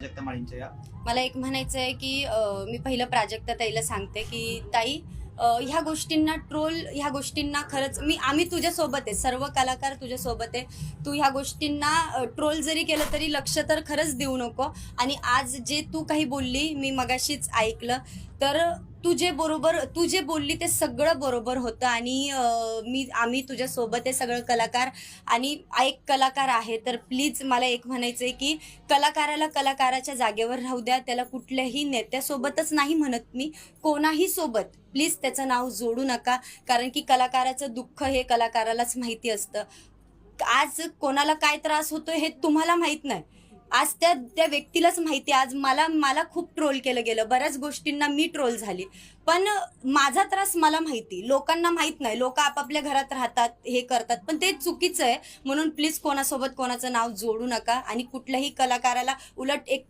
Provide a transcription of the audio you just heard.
प्राजक्ता माळींच्या या मला एक म्हणायचं आहे की मी पहिलं प्राजक्ता ताईला सांगते की ताई, ह्या गोष्टींना खरंच आम्ही तुझ्यासोबत आहे, सर्व कलाकार तुझ्यासोबत आहे. तू ह्या गोष्टींना ट्रोल जरी केलं तरी लक्ष तर खरंच देऊ नको. आणि आज जे तू काही बोलली मी मगाशीच ऐकलं, तर तू जे बोलली ते सगळं बरोबर होतं. आणि आम्ही तुझ्यासोबत आहे सगळं कलाकार. आणि एक कलाकार आहे तर प्लीज मला एक म्हणायचं आहे की कलाकाराला कलाकाराच्या जागेवर राहू द्या. त्याला कुठल्याही नेत्यासोबतच नाही म्हणत मी, कोणाही सोबत प्लीज त्याचं नाव जोडू नका. कारण की कलाकाराचं दुःख हे कलाकारालाच माहिती असतं. आज कोणाला काय त्रास होतोय हे तुम्हाला माहित नाही. आज त्या त्या व्यक्तीलाच माहिती. आज मला मला खूप ट्रोल केलं गेलं, बऱ्याच गोष्टींना मी ट्रोल झाली. पण माझा त्रास मला माहिती, लोकांना माहित नाही. लोक आपापल्या घरात राहतात, हे करतात, पण ते चुकीचं आहे. म्हणून प्लीज कोणासोबत कोणाचं नाव जोडू नका. आणि कुठल्याही कलाकाराला, उलट एक